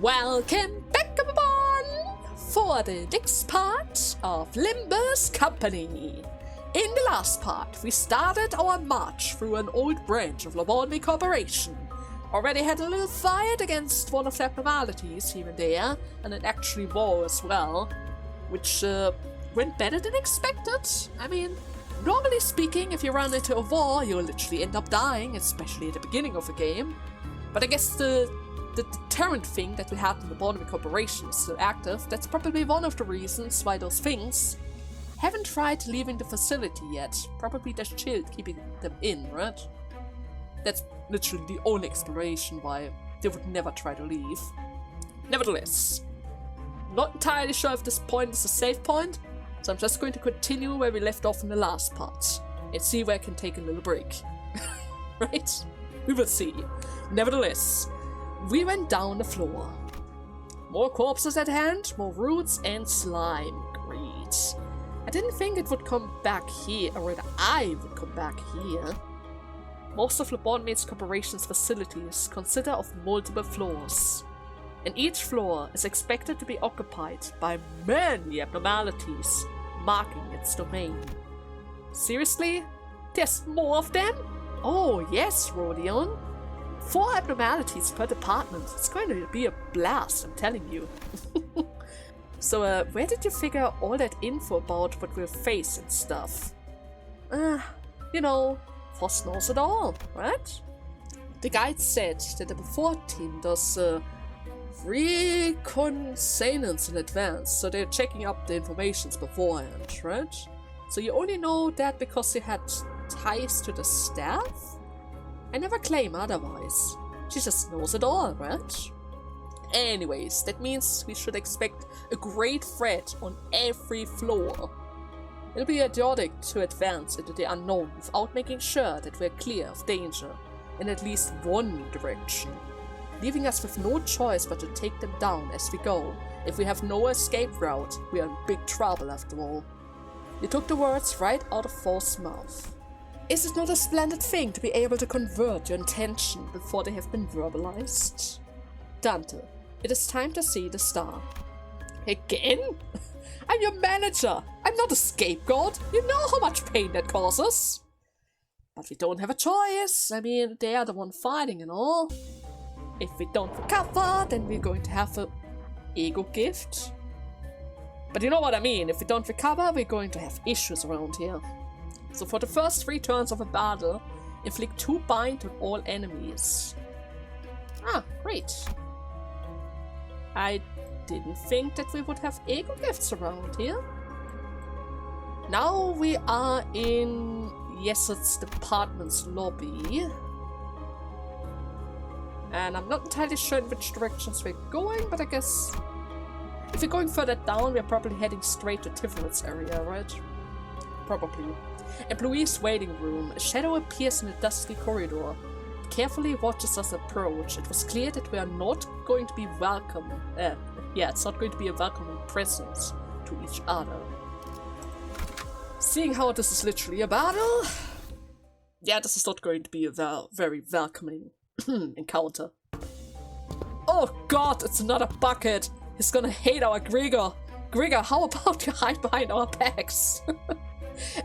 Welcome back, everyone, for the next part of Limbus Company. In the last part, we started our march through an old branch of Lobotomy Corporation. Already had a little fight against one of the abnormalities here and there, and an actually war as well, which went better than expected. I mean, normally speaking, if you run into a war, you'll literally end up dying, especially at the beginning of a game. But I guess the deterrent thing that we had in the Lobotomy Corporation is still active. That's probably one of the reasons why those things haven't tried leaving the facility yet. Probably they're chilled keeping them in, right? That's literally the only explanation why they would never try to leave. Nevertheless, not entirely sure if this point is a safe point, so I'm just going to continue where we left off in the last part and see where I can take a little break. Right? We will see. Nevertheless, we went down the floor. More corpses at hand, more roots and slime. Great. I didn't think it would come back here, or rather I would come back here. Most of Lobotomy Corporation's facilities consist of multiple floors, and each floor is expected to be occupied by many abnormalities, marking its domain. Seriously? There's more of them? Oh yes, Rodion. 4 abnormalities per department. It's going to be a blast, I'm telling you. So, where did you figure all that info about what we'll face and stuff? You know, Frost knows it all, right? The guide said that the before team does reconnaissance in advance, so they're checking up the informations beforehand, right? So you only know that because you had ties to the staff? I never claim otherwise. She just knows it all, right? Anyways, that means we should expect a great threat on every floor. It'll be idiotic to advance into the unknown without making sure that we're clear of danger in at least one direction, leaving us with no choice but to take them down as we go. If we have no escape route, we are in big trouble after all. You took the words right out of For's mouth. Is it not a splendid thing to be able to convert your intention before they have been verbalized? Dante, it is time to see the star. Again? I'm your manager! I'm not a scapegoat! You know how much pain that causes! But we don't have a choice. I mean, they are the one fighting and all. If we don't recover, then we're going to have a ego gift. But you know what I mean, if we don't recover, we're going to have issues around here. So for the first 3 turns of a battle, inflict 2 bind on all enemies. Ah, great. I didn't think that we would have ego gifts around here. Now we are in Yesset's department's lobby. And I'm not entirely sure in which directions we're going, but I guess if we're going further down, we're probably heading straight to Tifferet's area, right? Probably. Employees' waiting room. A shadow appears in the dusty corridor. It carefully watches us approach. It was clear that we are not going to be welcome. It's not going to be a welcoming presence to each other. Seeing how this is literally a battle, yeah, this is not going to be a very welcoming encounter. Oh god, it's another bucket! He's gonna hate our Gegors. Gegors, how about you hide behind our backs?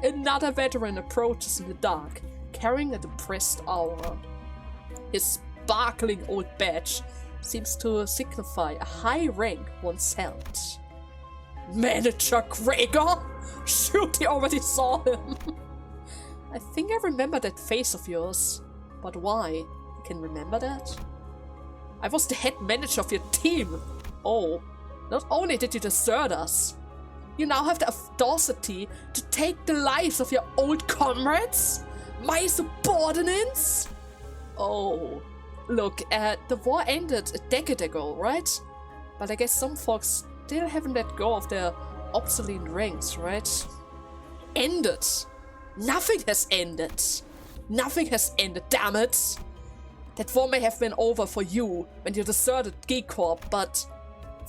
Another veteran approaches in the dark, carrying a depressed aura. His sparkling old badge seems to signify a high rank once held. Manager Gegors? Shoot, he already saw him! I think I remember that face of yours. But why? You can remember that? I was the head manager of your team! Oh, not only did you desert us, you now have the audacity to take the lives of your old comrades? My subordinates? Oh, look, the war ended a decade ago, right? But I guess some folks still haven't let go of their obsolete ranks, right? Ended? Nothing has ended. Nothing has ended, damn it! That war may have been over for you when you deserted Gegors, but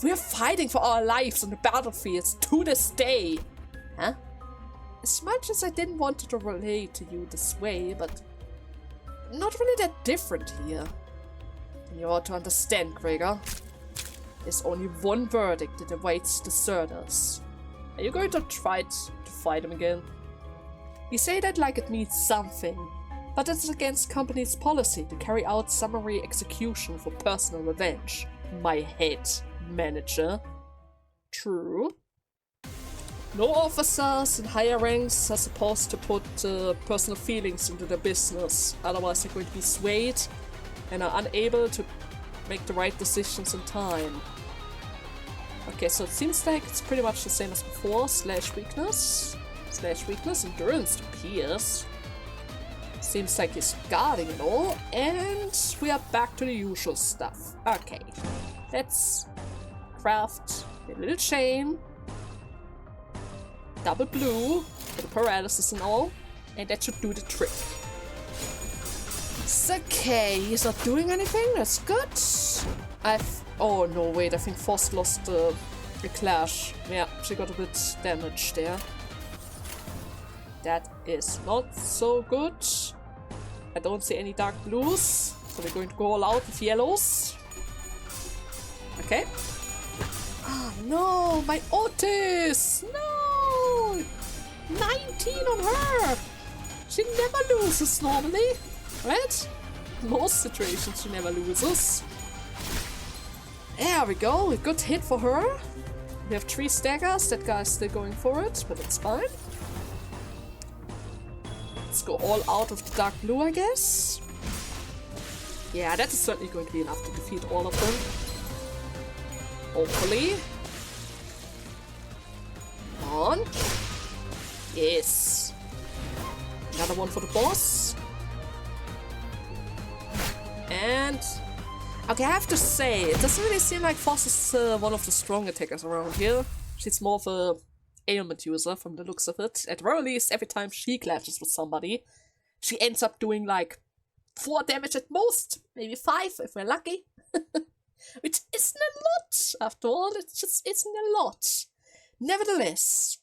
we're fighting for our lives on the battlefields to this day. Huh? As much as I didn't want to relate to you this way, but not really that different here. You ought to understand, Gegors. There's only one verdict that awaits deserters. Are you going to try to fight him again? You say that like it means something, but it's against company's policy to carry out summary execution for personal revenge. My head manager. True. No officers in higher ranks are supposed to put personal feelings into their business, otherwise they're going to be swayed and are unable to make the right decisions in time. Okay, so it seems like it's pretty much the same as before. Slash weakness, endurance to pierce. Seems like he's guarding it all, and we are back to the usual stuff. Okay, let's craft a little chain. Double blue for the paralysis and all, and that should do the trick. It's okay, he's not doing anything, that's good. Oh no, wait, I think Frost lost a clash. Yeah, she got a bit damaged there. That is not so good. I don't see any dark blues, so we're going to go all out with yellows. Okay. Oh no, my Otis! No! 19 on her! She never loses normally, right? Most situations she never loses. There we go, a good hit for her. We have 3 staggers, that guy's still going for it, but it's fine. Let's go all out of the dark blue, I guess. Yeah, that is certainly going to be enough to defeat all of them. Hopefully. Come on. Yes. Another one for the boss. And... okay, I have to say, it doesn't really seem like Foss is one of the strong attackers around here. She's more of a ailment user from the looks of it. At the very least, every time she clashes with somebody, she ends up doing like 4 damage at most. Maybe 5 if we're lucky. Which isn't a lot, after all. It just isn't a lot. Nevertheless,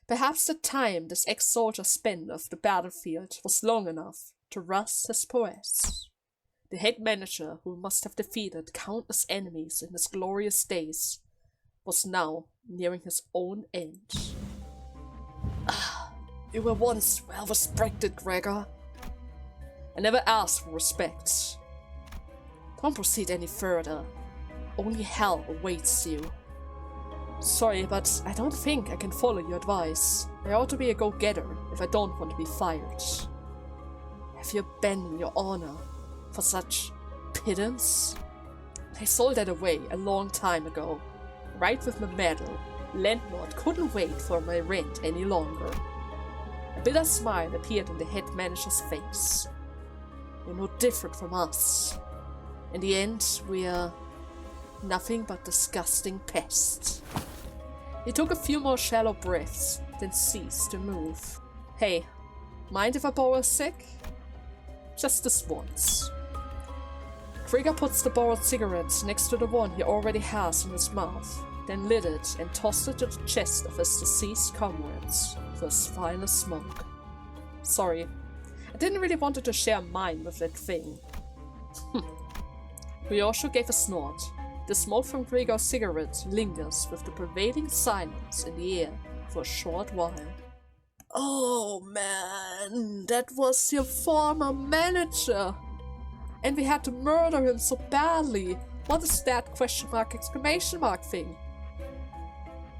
perhaps the time this ex-soldier spent off the battlefield was long enough to rust his prowess. The head manager, who must have defeated countless enemies in his glorious days, was now nearing his own end. You were once well respected, Gregor. I never asked for respect. Don't proceed any further. Only hell awaits you. Sorry, but I don't think I can follow your advice. I ought to be a go-getter if I don't want to be fired. Have you abandoned your honor for such pittance? I sold that away a long time ago. Right with my medal. Landlord couldn't wait for my rent any longer. A bitter smile appeared on the head manager's face. You're no different from us. In the end, we're nothing but disgusting pests. He took a few more shallow breaths, then ceased to move. Hey, mind if I borrow a sec? Just this once. Gregor puts the borrowed cigarette next to the one he already has in his mouth, then lit it and tossed it to the chest of his deceased comrades for his final smoke. Sorry, I didn't really want to share mine with that thing. Ryosho gave a snort. The smoke from Gregor's cigarette lingers with the prevailing silence in the air for a short while. Oh man, that was your former manager! And we had to murder him so badly! What is that question mark exclamation mark thing?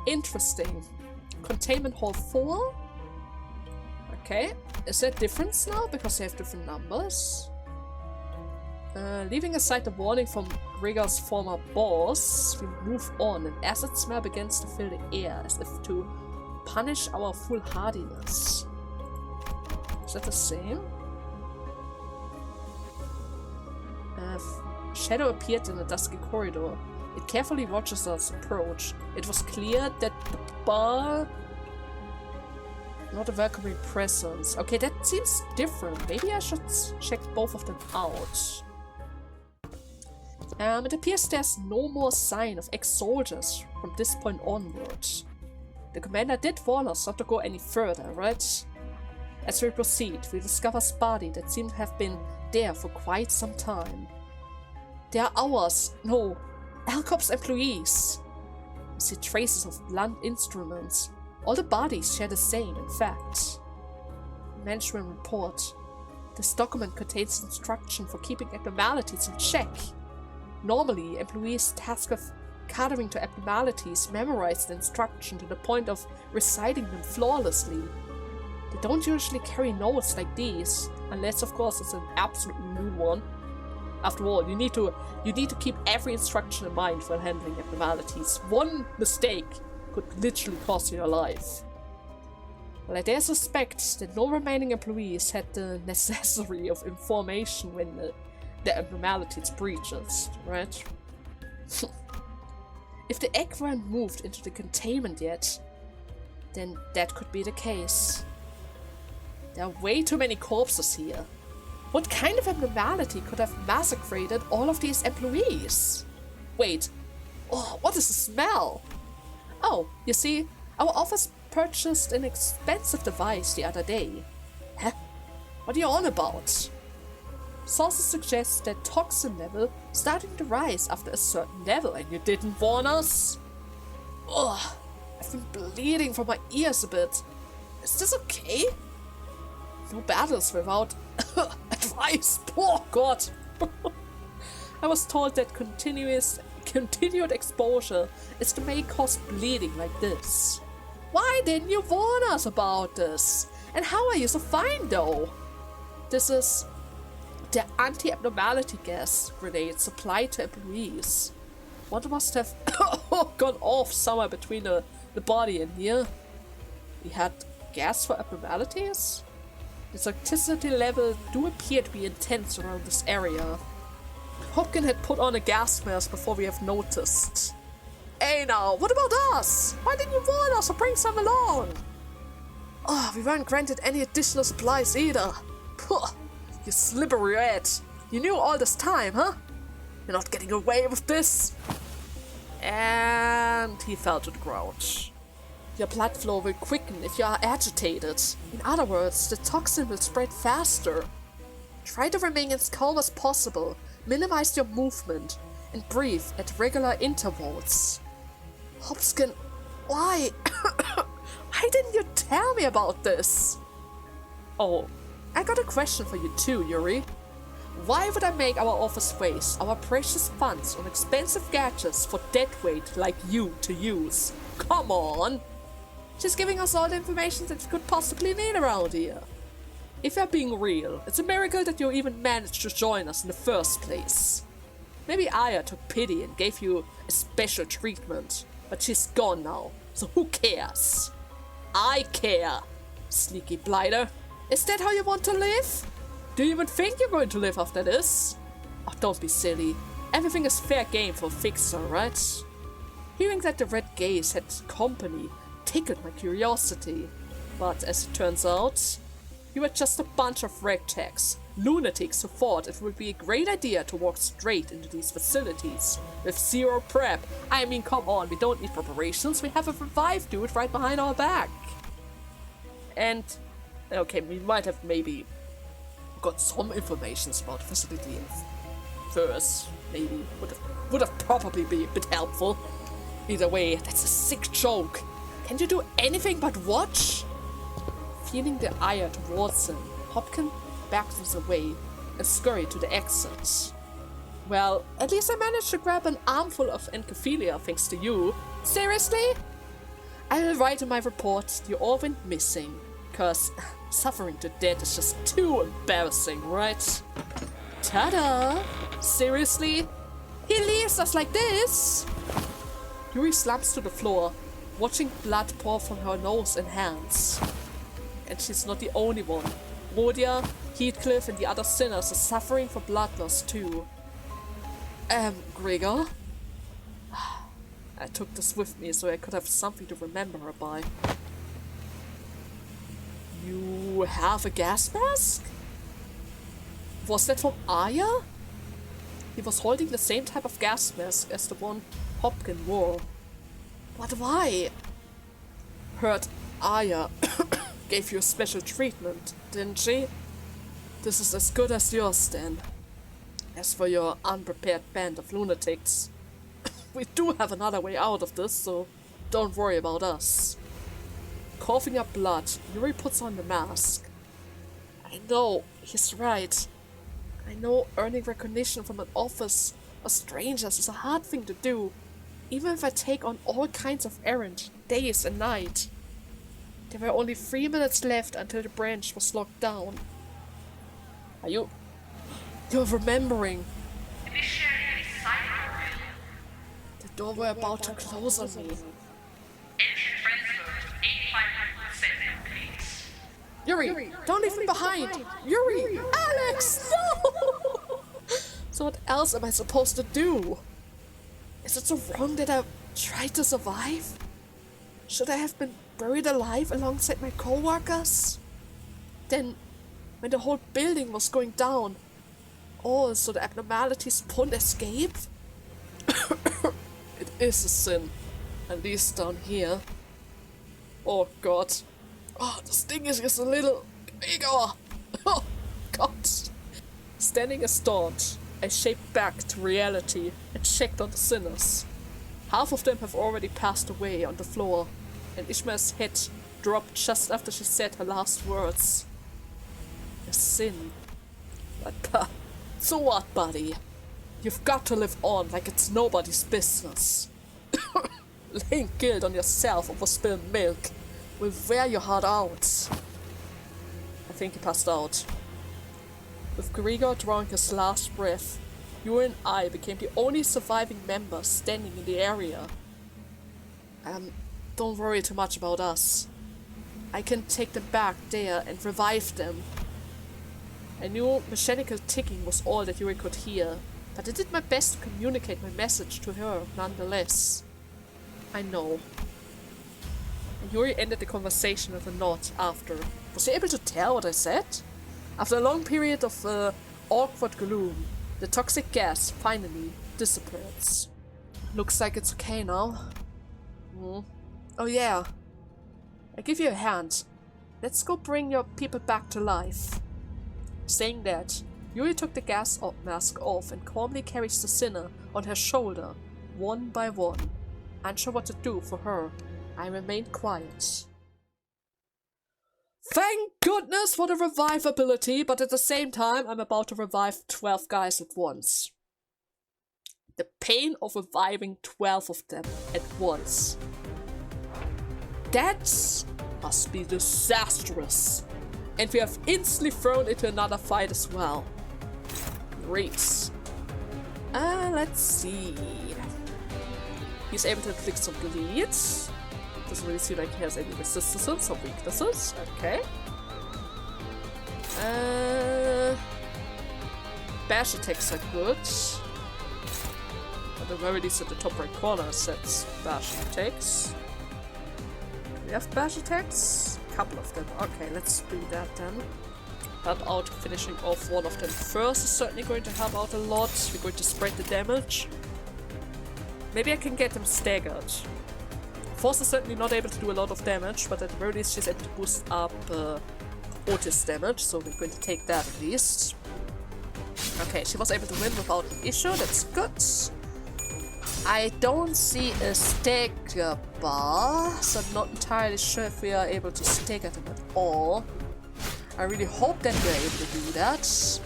Interesting. Containment Hall 4? Okay, is that different now because they have different numbers? Leaving aside the warning from Gregor's former boss, we move on. An acid smell begins to fill the air as if to punish our foolhardiness. Is that the same? Shadow appeared in the dusky corridor. It carefully watches us approach. It was clear that the bar... not a welcoming presence. Okay, that seems different. Maybe I should check both of them out. It appears there's no more sign of ex-soldiers from this point onwards. The commander did warn us not to go any further, right? As we proceed, we discover a body that seemed to have been there for quite some time. There are hours, no, Alcop's employees. You see traces of blunt instruments. All the bodies share the same, in fact. Management report. This document contains instruction for keeping abnormalities in check. Normally, employees tasked with catering to abnormalities memorize the instruction to the point of reciting them flawlessly. They don't usually carry notes like these, unless of course it's an absolute new one. After all, you need to keep every instruction in mind when handling abnormalities. One mistake could literally cost you your life. Well, I dare suspect that no remaining employees had the necessary of information when the abnormalities breaches, right? If the egg weren't moved into the containment yet, then that could be the case. There are way too many corpses here. What kind of abnormality could have massacred all of these employees? Wait, oh, what is the smell? Oh, you see, our office purchased an expensive device the other day. Huh? What are you on about? Sources suggest that toxin level starting to rise after a certain level, and you didn't warn us? Ugh, I've been bleeding from my ears a bit. Is this okay? No battles without advice. Oh god. I was told that continued exposure is the main cause bleeding like this. Why didn't you warn us about this? And how are you so fine though? This is the anti-abnormality gas grenade supplied to employees. One must have gone off somewhere between the body and here. We had gas for abnormalities? The toxicity level do appear to be intense around this area. Hopkins had put on a gas mask before we have noticed. Hey now, what about us? Why didn't you warn us or bring some along? Oh, we weren't granted any additional supplies either. Puh, you slippery rat. You knew all this time, huh? You're not getting away with this. And he fell to the ground. Your blood flow will quicken if you are agitated. In other words, the toxin will spread faster. Try to remain as calm as possible, minimize your movement, and breathe at regular intervals. Hopkins, why? Why didn't you tell me about this? Oh, I got a question for you too, Yuri. Why would I make our office waste our precious funds on expensive gadgets for deadweight like you to use? Come on! She's giving us all the information that we could possibly need around here. If you're being real, it's a miracle that you even managed to join us in the first place. Maybe Aya took pity and gave you a special treatment, but she's gone now, so who cares? I care, sneaky blighter. Is that how you want to live? Do you even think you're going to live after this? Oh, don't be silly. Everything is fair game for Fixer, right? Hearing that the Red Gaze had company tickled my curiosity, but as it turns out, you were just a bunch of ragtags, lunatics who thought it would be a great idea to walk straight into these facilities with zero prep. I mean, come on, we don't need preparations, we have a revived dude right behind our back. And, okay, we might have maybe got some information about the facility first, maybe, would have probably been a bit helpful. Either way, that's a sick joke. Can you do anything but watch? Feeling the ire towards him, Hopkins backed away and scurried to the exit. Well, at least I managed to grab an armful of enchophilia thanks to you. Seriously? I will write in my report you all went missing, cause suffering to death is just too embarrassing, right? Ta-da! Seriously? He leaves us like this? Yuri slumps to the floor, watching blood pour from her nose and hands. And she's not the only one. Rhodia, Heathcliff, and the other sinners are suffering for blood loss too. Gregor? I took this with me so I could have something to remember her by. You have a gas mask? Was that from Aya? He was holding the same type of gas mask as the one Hopkins wore. But why? Heard Aya gave you a special treatment, didn't she? This is as good as yours then. As for your unprepared band of lunatics, We do have another way out of this, so don't worry about us. Coughing up blood, Yuri puts on the mask. I know, he's right. I know earning recognition from an office of strangers is a hard thing to do, even if I take on all kinds of errands, days and night. There were only 3 minutes left until the branch was locked down. Are you... You're remembering. The door were about to close on me. Yuri, don't leave me behind! Yuri! Alex, no! So what else am I supposed to do? Is it so wrong that I tried to survive? Should I have been buried alive alongside my co-workers? Then, when the whole building was going down, so the abnormalities couldn't escape? It is a sin, at least down here. Oh god. Oh, the sting is just a little bigger. Oh god. Standing astonished, I shaped back to reality and checked on the sinners. Half of them have already passed away on the floor, and Ishmael's head dropped just after she said her last words. A sin. But so what, buddy? You've got to live on like it's nobody's business. Laying guilt on yourself over spilled milk will wear your heart out. I think he passed out. With Gegors drawing his last breath, you and I became the only surviving members standing in the area. Don't worry too much about us. I can take them back there and revive them. I knew mechanical ticking was all that Yuri could hear, but I did my best to communicate my message to her nonetheless. I know. And Yuri ended the conversation with a nod after. Was she able to tell what I said? After a long period of awkward gloom, the toxic gas finally disappears. Looks like it's okay now. Oh yeah. I give you a hand. Let's go bring your people back to life. Saying that, Yuri took the gas mask off and calmly carries the sinner on her shoulder, one by one. Unsure what to do for her, I remained quiet. Thank goodness for the revive ability, but at the same time I'm about to revive 12 guys at once. The pain of reviving 12 of them at once. That must be disastrous. And we have instantly thrown into another fight as well. Great. Let's see. He's able to inflict some bleeds. Doesn't really seem like he has any resistances or weaknesses. Okay. Bash attacks are good. At the very least at the top right corner sets bash attacks. Do we have bash attacks? A couple of them. Okay, let's do that then. Help out finishing off one of them first is certainly going to help out a lot. We're going to spread the damage. Maybe I can get them staggered. Force is certainly not able to do a lot of damage, but at the very least she's able to boost up Otis damage, so we're going to take that at least. Okay, she was able to win without an issue, that's good. I don't see a stagger bar, so I'm not entirely sure if we are able to stagger them at all. I really hope that we're able to do that.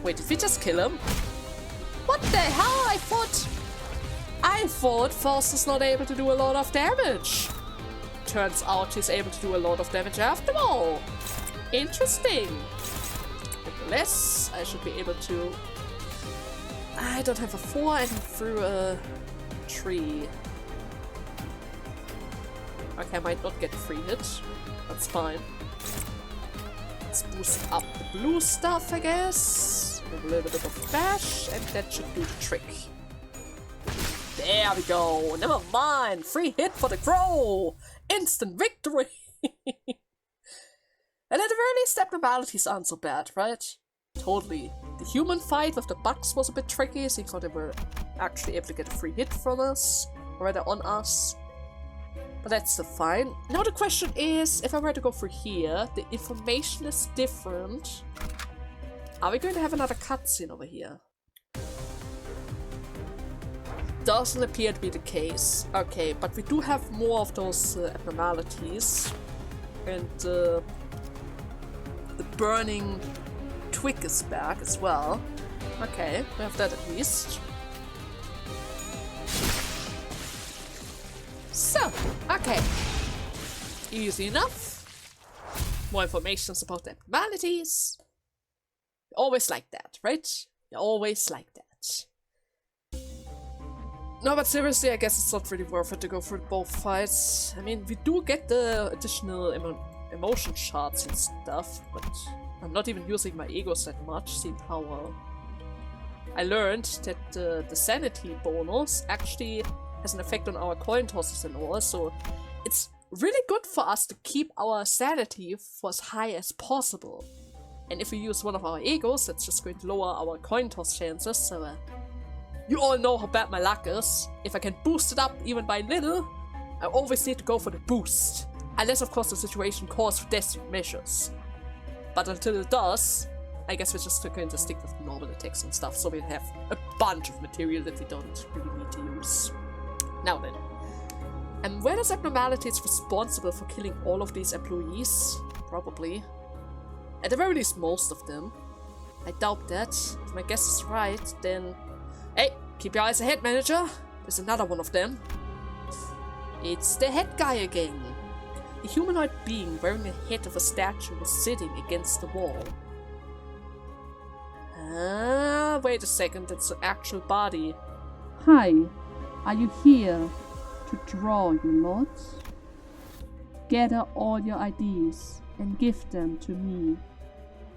Wait, did we just kill him? What the hell? I thought Force is not able to do a lot of damage. Turns out he's able to do a lot of damage after all. Interesting. Nevertheless, I should be able to... I don't have a 4 and he threw a 3. Okay, I might not get a free hit. That's fine. Let's boost up the blue stuff, I guess. With a little bit of bash, and that should do the trick. There we go. Never mind. Free hit for the crow. Instant victory. And at the very least, abnormalities aren't so bad, right? Totally. The human fight with the bugs was a bit tricky, seeing how they were actually able to get a free hit from us, or rather on us. But that's still fine. Now the question is, if I were to go through here, the information is different. Are we going to have another cutscene over here? doesn't appear to be the case. Okay, but we do have more of those abnormalities. And the burning twig is back as well. Okay, we have that at least. So, okay. Easy enough. More information about the abnormalities. Always like that, right? You always like that. No, but seriously, I guess it's not really worth it to go through both fights. I mean, we do get the additional emotion shards and stuff, but I'm not even using my egos that much, seeing how I learned that the sanity bonus actually has an effect on our coin tosses and all, so it's really good for us to keep our sanity for as high as possible. And if we use one of our egos, that's just going to lower our coin toss chances, so you all know how bad my luck is. If I can boost it up even by little, I always need to go for the boost. Unless, of course, the situation calls for desperate measures. But until it does, I guess we're just going to stick with normal attacks and stuff, so we have a bunch of material that we don't really need to use. Now then. And were those abnormalities responsible for killing all of these employees? Probably. At the very least, most of them. I doubt that. If my guess is right, then... Hey, keep your eyes ahead, manager. There's another one of them. It's the head guy again. A humanoid being wearing the head of a statue was sitting against the wall. Wait a second, it's an actual body. Hi, are you here to draw your lots? Gather all your IDs and give them to me.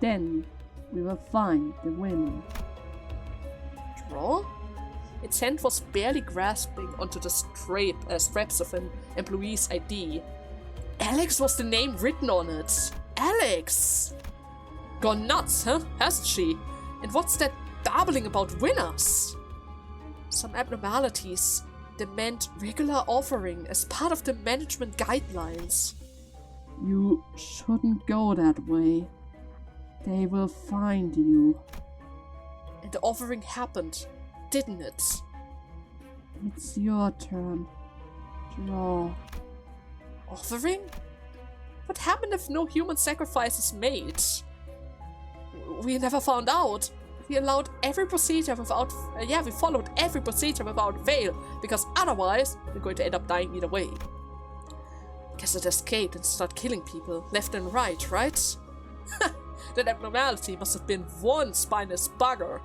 Then we will find the winner. Draw? Its hand was barely grasping onto the straps of an employee's ID. Alex was the name written on it. Alex! Gone nuts, huh? Hasn't she? And what's that babbling about winners? Some abnormalities demand regular offering as part of the management guidelines. You shouldn't go that way. They will find you. And the offering happened, didn't it? It's your turn. Draw. Offering? What happened if no human sacrifice is made? We never found out. We allowed every procedure without... we followed every procedure without fail, because otherwise we're going to end up dying either way. Guess it escaped and started killing people, left and right? That abnormality must have been one spineless bugger.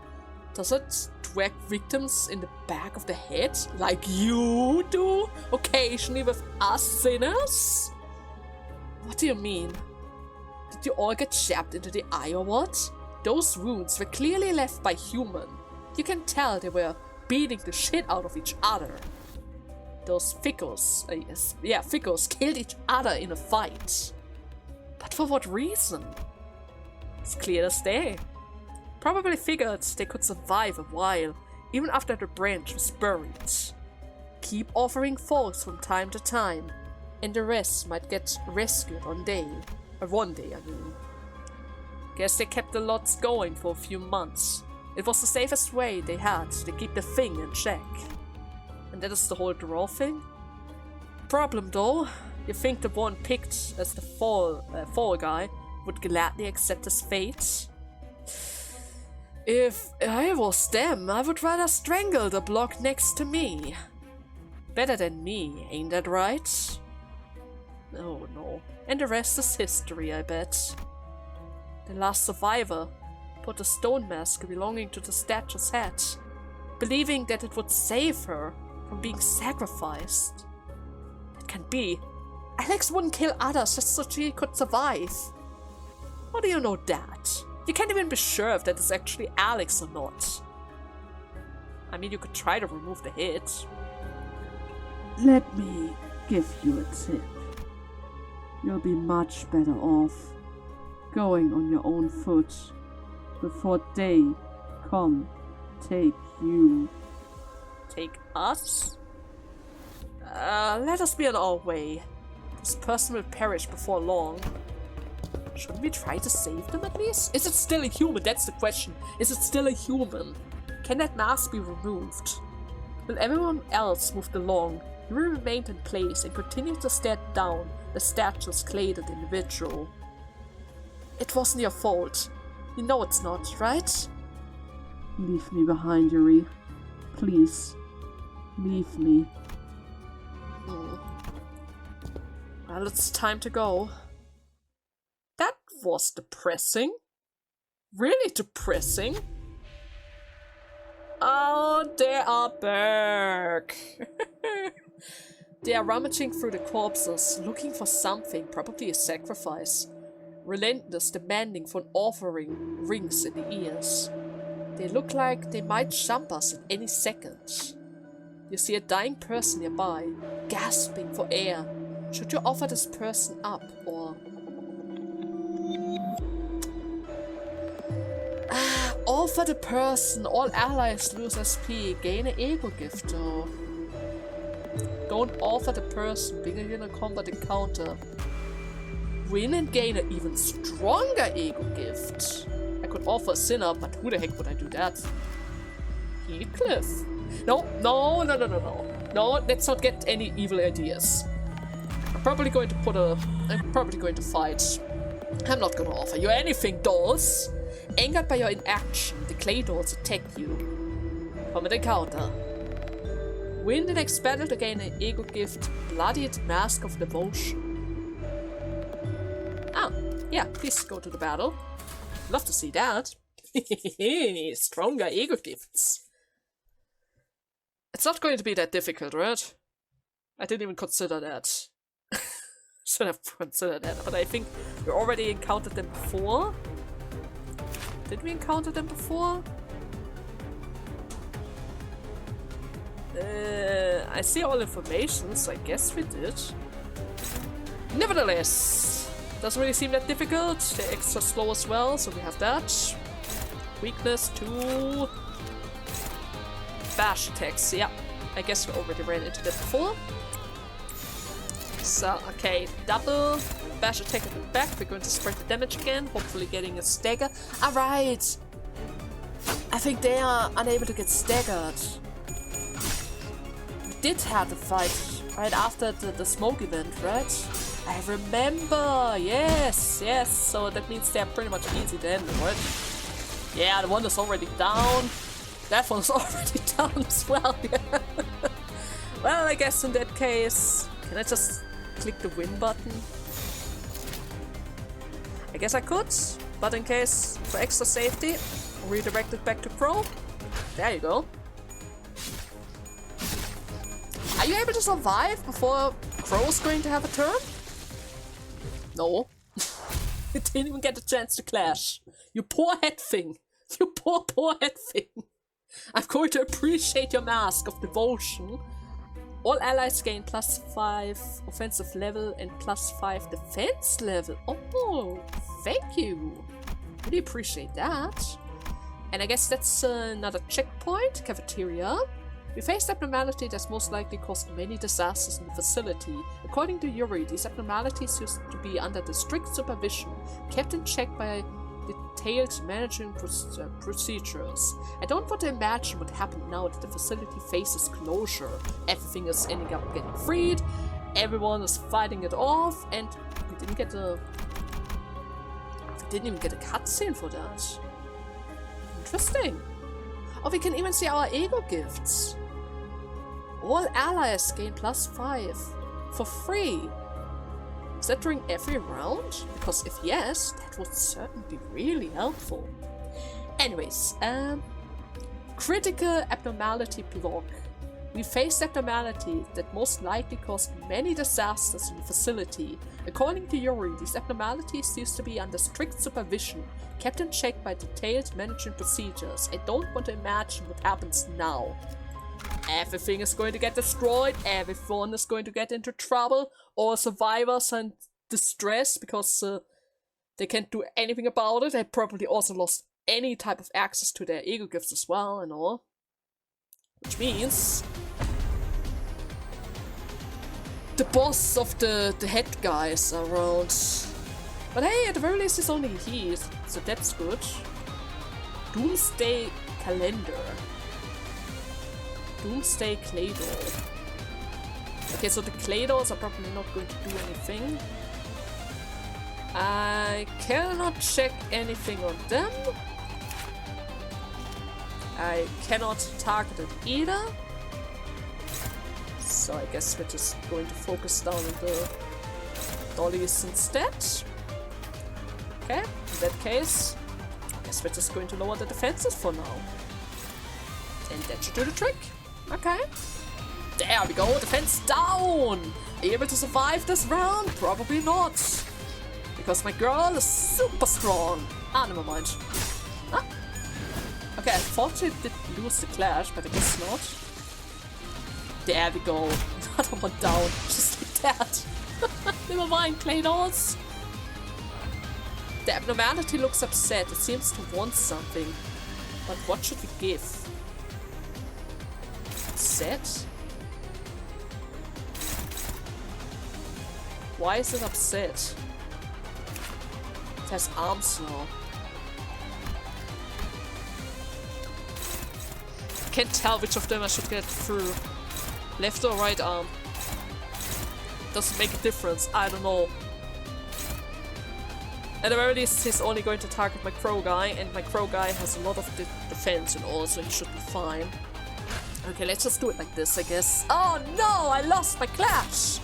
Does it whack victims in the back of the head, like you do occasionally with us sinners? What do you mean? Did you all get jabbed into the eye or what? Those wounds were clearly left by human. You can tell they were beating the shit out of each other. Those Fikos, Fikos killed each other in a fight. But for what reason? It's clear as day. Probably figured they could survive a while, even after the branch was buried. Keep offering foes from time to time, and the rest might get rescued one day. Guess they kept the lots going for a few months. It was the safest way they had to keep the thing in check. And that is the whole draw thing? Problem though, you think the one picked as the fall guy would gladly accept his fate? If I was them, I would rather strangle the block next to me. Better than me, ain't that right? Oh no. And the rest is history, I bet. The last survivor put a stone mask belonging to the statue's head, believing that it would save her from being sacrificed. That can't be. Alex wouldn't kill others just so she could survive. How do you know that? You can't even be sure if that is actually Alex or not. I mean, you could try to remove the head. Let me give you a tip. You'll be much better off going on your own foot before they come take you. Take us? Let us be on our way. This person will perish before long. Shouldn't we try to save them at least? Is it still a human? That's the question. Is it still a human? Can that mask be removed? While everyone else moved along, he remained in place and continued to stare down the statue's cladded individual. It wasn't your fault. You know it's not, right? Leave me behind, Yuri. Please. Leave me. Well, it's time to go. That was depressing. Really depressing. Oh, they are back. They are rummaging through the corpses, looking for something, probably a sacrifice. Relentless, demanding for an offering rings in the ears. They look like they might jump us at any second. You see a dying person nearby, gasping for air. Should you offer this person up, or... offer the person. All allies lose SP. Gain an ego gift, though. Don't offer the person. Begin in a combat encounter. Win and gain an even stronger ego gift. I could offer a sinner, but who the heck would I do that? Heathcliff. No, no, no, no, no, no. No, let's not get any evil ideas. I'm probably going to fight. I'm not gonna offer you anything, dolls. Angered by your inaction, the clay dolls attack you. Combat encounter. Win the next battle to gain an ego gift, Bloodied Mask of Devotion. Ah, yeah, please go to the battle. Love to see that. Stronger ego gifts. It's not going to be that difficult, right? I didn't even consider that. Should have considered that, but I think we already encountered them before. Did we encounter them before? I see all information, so I guess we did. Nevertheless, doesn't really seem that difficult. They're extra slow as well, so we have that. Weakness to bash attacks. Yeah, I guess we already ran into that before. So, okay, double bash attack at the back. We're going to spread the damage again, hopefully getting a stagger. Alright! I think they are unable to get staggered. We did have the fight right after the smoke event, right? I remember! Yes, yes, so that means they're pretty much easy then, right? Yeah, the one is already down. That one's already down as well, yeah. Well, I guess in that case, can I just click the win button? I guess I could, but in case, for extra safety, redirect it back to Pro. There you go. Are you able to survive before Crow's going to have a turn? No. You didn't even get a chance to clash. You poor head thing. You poor head thing. I'm going to appreciate your Mask of Devotion. All allies gain +5 offensive level and +5 defense level. Oh, thank you. Really appreciate that. And I guess that's another checkpoint. Cafeteria. We faced abnormality that's most likely caused many disasters in the facility. According to Yuri, these abnormalities used to be under the strict supervision, kept in check by detailed management procedures. I don't want to imagine what happened now that the facility faces closure. Everything is ending up getting freed, everyone is fighting it off, and we didn't even get a cutscene for that. Interesting. Oh, we can even see our ego gifts. All allies gain +5 for free. Is that during every round? Because if yes, that would certainly be really helpful. Anyways, critical abnormality block. We faced abnormality that most likely caused many disasters in the facility. According to Yuri, these abnormalities used to be under strict supervision, kept in check by detailed management procedures. I don't want to imagine what happens now. Everything is going to get destroyed, everyone is going to get into trouble, all survivors are in distress because they can't do anything about it. They probably also lost any type of access to their ego gifts as well and all. Which means the boss of the head guys are around. But hey, at the very least it's only he, so that's good. Doomsday Calendar. Doomsday Calendar. Okay, so the Gegors are probably not going to do anything. I cannot check anything on them. I cannot target it either. So I guess we're just going to focus down on the dollies instead. Okay, in that case, I guess we're just going to lower the defenses for now. And that should do the trick. Okay. There we go, defense down! Able to survive this round? Probably not. Because my girl is super strong. Ah, never mind. Huh? Okay, I thought she did lose the clash, but I guess not. There we go. Another one down. Just like that. Never mind, Gegors. The abnormality looks upset. It seems to want something. But what should we give? Upset? Why is it upset? It has arms now. I can't tell which of them I should get through. Left or right arm. Doesn't make a difference. I don't know. At the very least, he's only going to target my crow guy, and my crow guy has a lot of defense and all, so he should be fine. Okay, let's just do it like this, I guess. Oh no! I lost my clash!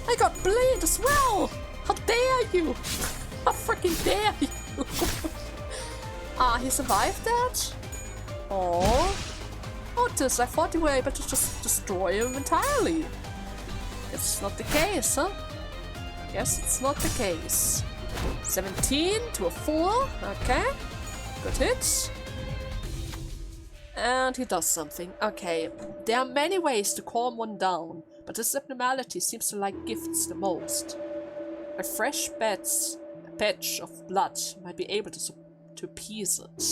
I got bleed as well! How dare you! How freaking dare you! Ah, he survived that? Oh. Otis, I thought you were able to just destroy him entirely. It's not the case, huh? Guess it's not the case. 17 to a 4. Okay. Good hit. And he does something. Okay. There are many ways to calm one down, but this abnormality seems to like gifts the most. A fresh patch of blood might be able to appease it.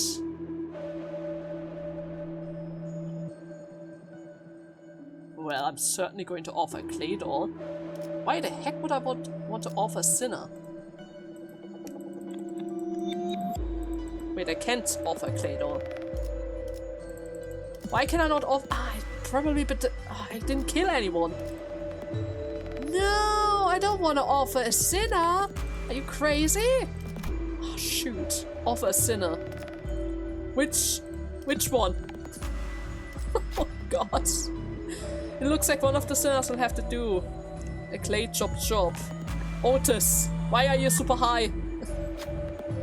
Well, I'm certainly going to offer a Gegor. Why the heck would I want to offer a Sinner? Wait, I can't offer a Gegor. Why can I not offer? Probably, but I didn't kill anyone. No, I don't want to offer a Sinner. Are you crazy? Oh, shoot. Offer a Sinner. Which one? Oh, God. It looks like one of the sinners will have to do a clay job. Otis, why are you super high?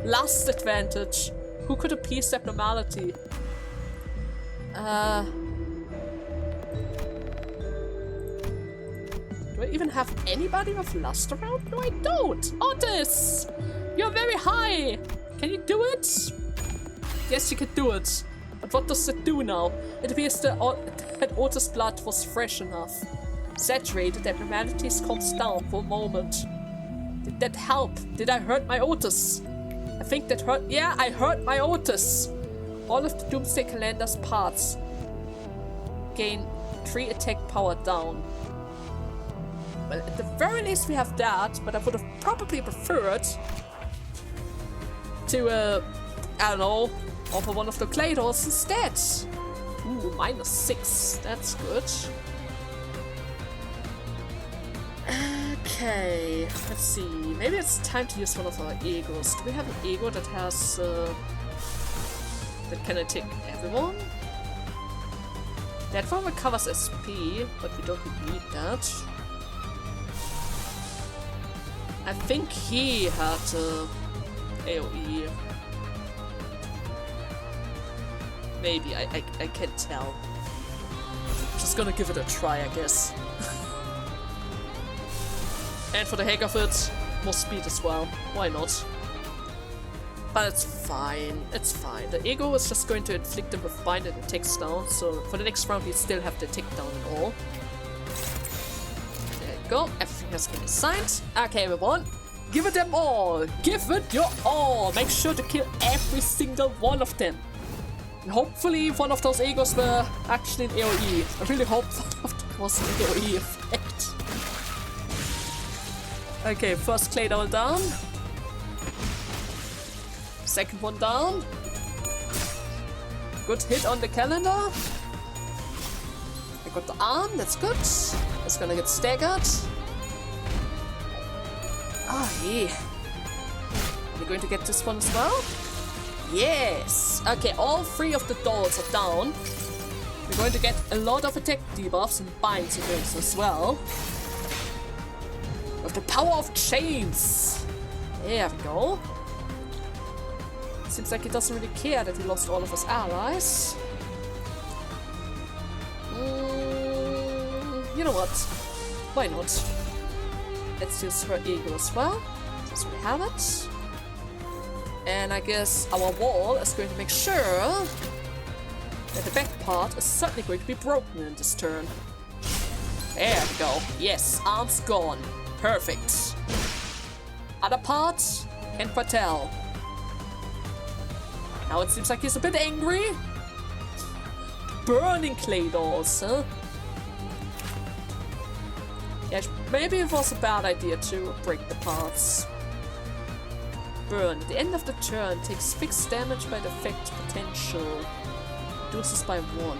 Last advantage. Who could appease the abnormality? Do I even have anybody with lust around? No, I don't! Otis! You're very high! Can you do it? Yes, you can do it. But what does it do now? It appears that Otis' blood was fresh enough. Saturated, the abnormalities calms down for a moment. Did that help? Did I hurt my Otis? I think that hurt. Yeah, I hurt my Otis! All of the Doomsday Calendar's parts gain 3 attack power down. Well, at the very least we have that, but I would have probably preferred to, I don't know, offer one of the Gegors instead. Ooh, -6. That's good. Okay, let's see. Maybe it's time to use one of our Gegors. Do we have an Gegor that has, that can attack everyone? That one recovers SP, but we don't need that. I think he had AoE. Maybe, I can't tell. Just gonna give it a try, I guess. And for the heck of it, more speed as well. Why not? But it's fine. It's fine. The Ego is just going to inflict them with bind and attacks down, so for the next round we still have the attack down and all. There you go. Everything has been assigned. Okay, everyone. Give it them all. Give it your all. Make sure to kill every single one of them. And hopefully one of those Egos were actually in AoE. I really hope one of them was an AoE effect. Okay, first Gegor down. Second one down. Good hit on the calendar. I got the arm, that's good. It's gonna get staggered. Ah, yeah. Are we going to get this one as well? Yes! Okay, all 3 of the dolls are down. We're going to get a lot of attack debuffs and binds against as well. With the power of chains! There we go. Seems like he doesn't really care that he lost all of his allies. You know what? Why not? Let's use her ego as well, since we have it. And I guess our wall is going to make sure that the back part is certainly going to be broken in this turn. There we go. Yes, arm's gone. Perfect. Other part, can't quite tell. Now it seems like he's a bit angry. Burning clay dolls, huh? Yeah, maybe it was a bad idea to break the parts. Burn. At the end of the turn, takes fixed damage by the effect potential. Reduces by 1.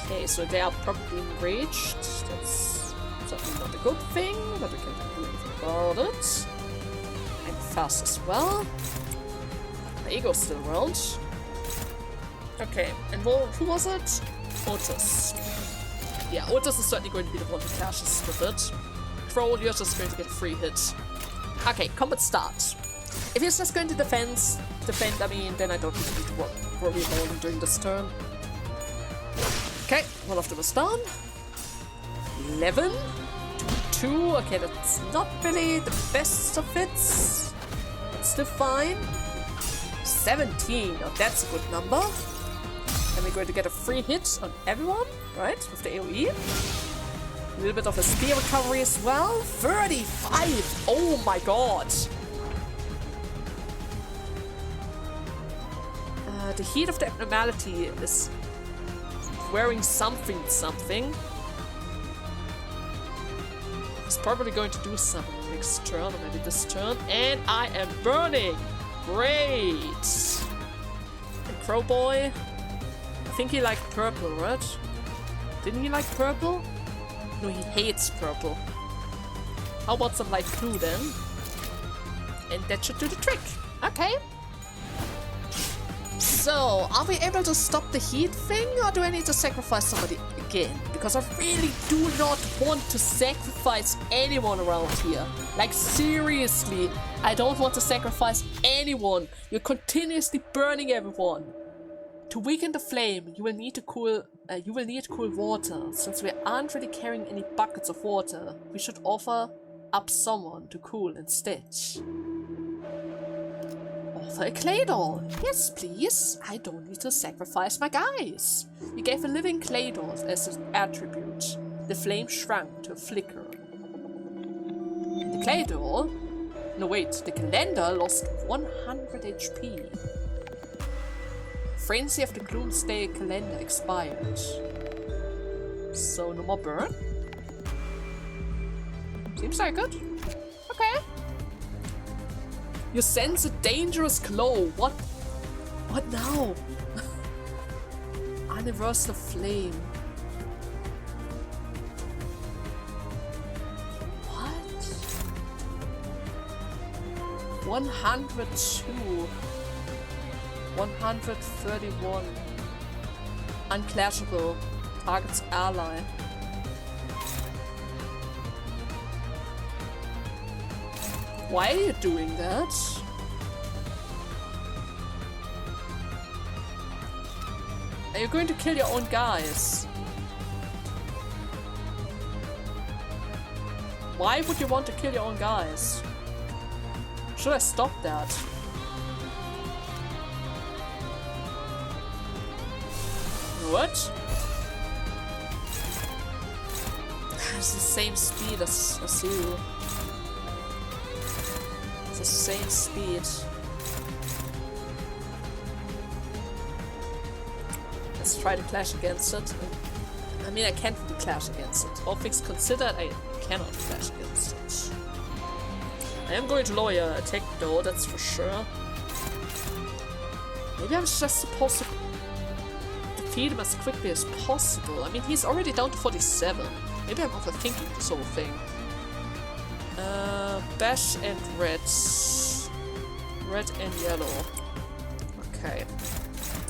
Okay, so they are probably enraged. That's certainly not a good thing, but we can't do anything about it. And fast as well. The ego's still around. Okay, and who was it? Otis. Yeah, Otis is certainly going to be the one who clashes with it. Troll, you're just going to get a free hit. Okay, combat start. If he's just going to defend, I mean, then I don't need to worry about him during this turn. Okay, one of them is down. 11 to 2. Okay, that's not really the best of it. But still fine. 17. Oh, that's a good number. And we're going to get a free hit on everyone, right? With the AoE. A little bit of a spear recovery as well. 35! Oh my god! The heat of the abnormality is wearing something. He's probably going to do something next turn, or maybe this turn. And I am burning! Great! And Crowboy. I think he liked purple, right? Didn't he like purple? No, he hates purple. How about some light blue then? And that should do the trick. Okay. So, are we able to stop the heat thing, or do I need to sacrifice somebody again? Because I really do not want to sacrifice anyone around here. Like, seriously, I don't want to sacrifice anyone. You're continuously burning everyone. To weaken the flame, you will need cool water. Since we aren't really carrying any buckets of water, we should offer up someone to cool instead. Offer a clay doll. Yes, please. I don't need to sacrifice my guys. You gave a living clay doll as an attribute. The flame shrunk to a flicker. The clay doll? No, wait. The calendar lost 100 HP. Frenzy of the Doomsday Calendar expired. So no more burn? Seems like it. Okay. You sense a dangerous glow. What? What now? Universal flame. What? 102. 131. Unclashable. Target's ally. Why are you doing that? Are you going to kill your own guys? Why would you want to kill your own guys? Should I stop that? What? It's the same speed as you. It's the same speed. Let's try to clash against it. I mean, I can't really clash against it. All things considered, I cannot clash against it. I am going to lower your attack though, that's for sure. Maybe I'm just supposed to defeat him as quickly as possible. I mean, he's already down to 47. Maybe I'm overthinking this whole thing. Bash and red. Red and yellow. Okay.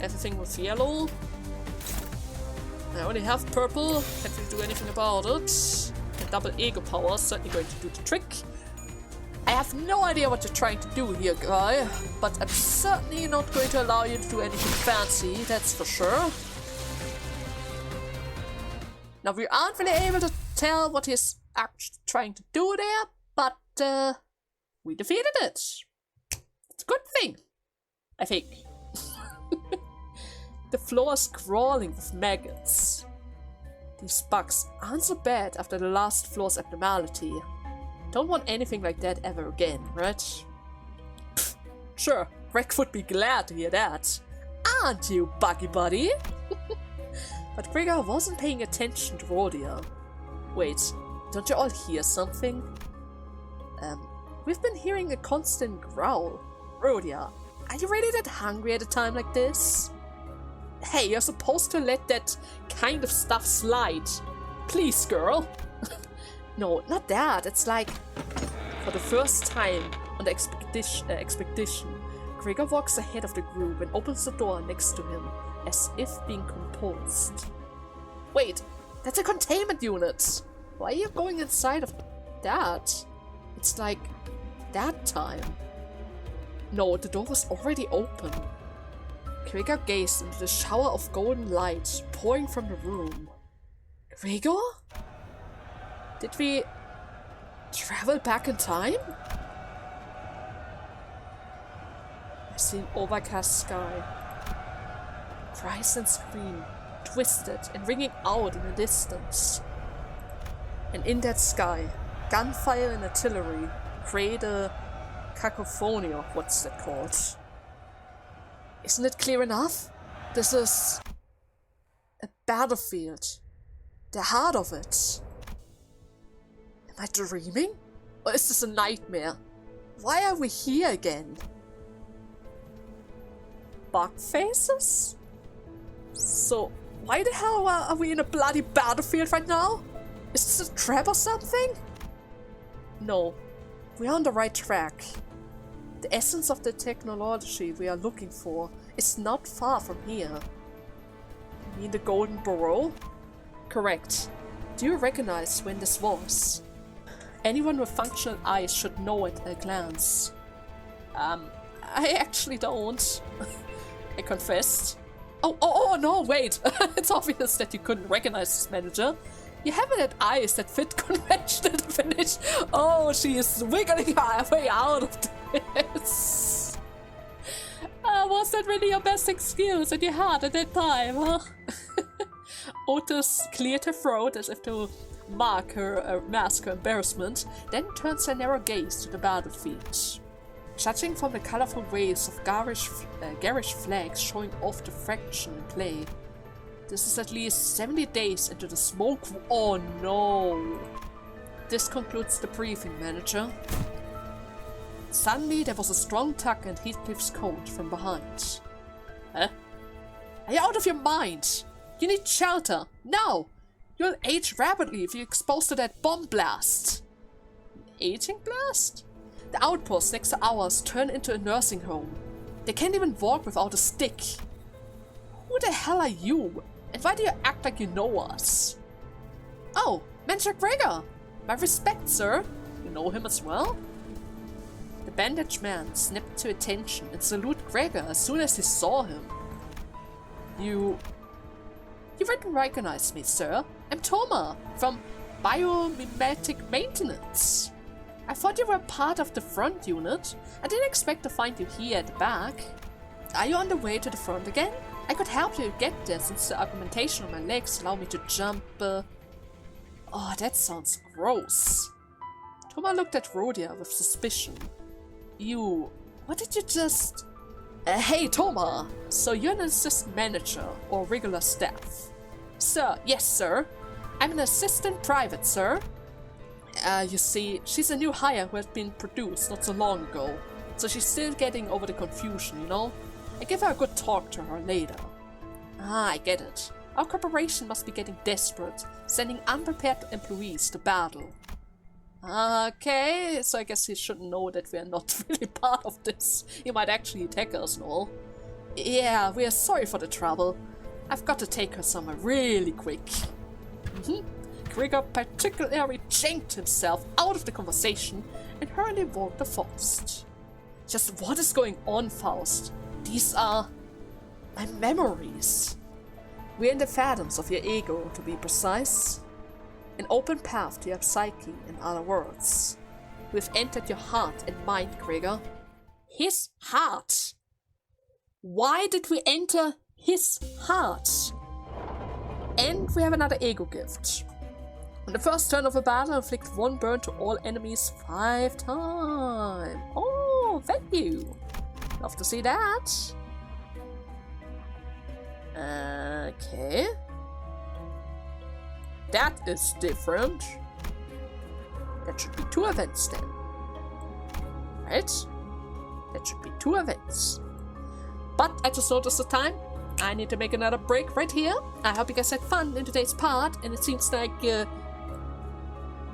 Everything with yellow. I only have purple. Can't really do anything about it. And double ego power is certainly going to do the trick. I have no idea what you're trying to do here, guy. But I'm certainly not going to allow you to do anything fancy, that's for sure. Now, we aren't really able to tell what he's actually trying to do there, but we defeated it. It's a good thing, I think. The floor is crawling with maggots. These bugs aren't so bad after the last floor's abnormality. Don't want anything like that ever again, right? Pfft, sure, Greg would be glad to hear that. Aren't you, Buggy Buddy? But Gregor wasn't paying attention to Rhodia. Wait, don't you all hear something? We've been hearing a constant growl. Rhodia, are you really that hungry at a time like this? Hey, you're supposed to let that kind of stuff slide. Please, girl. No, not that. It's like, for the first time on the expedition, Gregor walks ahead of the group and opens the door next to him, as if being composed. Wait, that's a containment unit. Why are you going inside of that? It's like that time. No, the door was already open. Gregor gazed into the shower of golden light pouring from the room. Gregor? Did we travel back in time? I see an overcast sky. Cries and scream, twisted and ringing out in the distance. And in that sky, gunfire and artillery create a cacophony of what's that called? Isn't it clear enough? This is a battlefield. The heart of it. Am I dreaming? Or is this a nightmare? Why are we here again? Bug faces? So, why the hell are we in a bloody battlefield right now? Is this a trap or something? No, we're on the right track. The essence of the technology we are looking for is not far from here. You mean the Golden Burrow? Correct. Do you recognize when this was? Anyone with functional eyes should know at a glance. I actually don't. I confessed. Oh no, wait! It's obvious that you couldn't recognize this manager. You haven't had eyes that fit conventional definition. Oh, she is wiggling her way out of this. Was that really your best excuse that you had at that time, huh? Otis cleared her throat as if to mask her embarrassment, then turns her narrow gaze to the battlefield. Judging from the colorful waves of garish flags showing off the fraction in play, this is at least 70 days into the smoke. Oh no! This concludes the briefing, manager. Suddenly there was a strong tug at Heathcliff's coat from behind. Huh? Are you out of your mind? You need shelter, now! You'll age rapidly if you're exposed to that bomb blast. Aging blast? The outpost next to ours turned into a nursing home. They can't even walk without a stick. Who the hell are you? And why do you act like you know us? Oh, Manager Gregor! My respect, sir. You know him as well? The bandaged man snapped to attention and saluted Gregor as soon as he saw him. You didn't recognize me, sir. I'm Toma, from Biomimetic Maintenance. I thought you were part of the front unit. I didn't expect to find you here at the back. Are you on the way to the front again? I could help you get there since the augmentation on my legs allow me to jump. Oh, that sounds gross. Toma looked at Rhodia with suspicion. What did you just... Hey, Toma! So you're an assistant manager or regular staff? Sir, yes, sir. I'm an assistant private, sir. You see, she's a new hire who had been produced not so long ago, so she's still getting over the confusion, you know? I give her a good talk to her later. Ah, I get it. Our corporation must be getting desperate, sending unprepared employees to battle. Okay, so I guess he should know that we are not really part of this. He might actually attack us and all. Yeah, we are sorry for the trouble. I've got to take her somewhere really quick. Gregor particularly yanked himself out of the conversation and hurriedly walked the forest. Just what is going on, Faust? These are my memories. We're in the phantoms of your ego, to be precise. An open path to your psyche, in other words. We've entered your heart and mind, Gregor. His heart? Why did we enter his heart? And we have another ego gift. On the first turn of a battle, inflict 1 burn to all enemies 5 times. Oh, thank you. Love to see that. Okay. That is different. That should be 2 events then. Right? That should be 2 events. But I just noticed the time. I need to make another break right here. I hope you guys had fun in today's part. And it seems like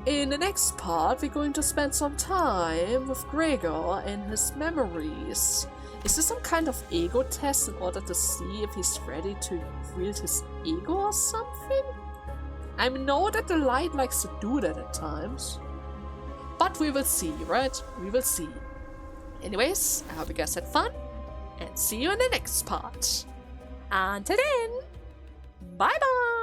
in the next part we're going to spend some time with Gregor and his memories. Is this some kind of ego test in order to see if he's ready to wield his ego or something? I know that the light likes to do that at times. But we will see, right? We will see. Anyways, I hope you guys had fun. And see you in the next part. Until then, bye bye!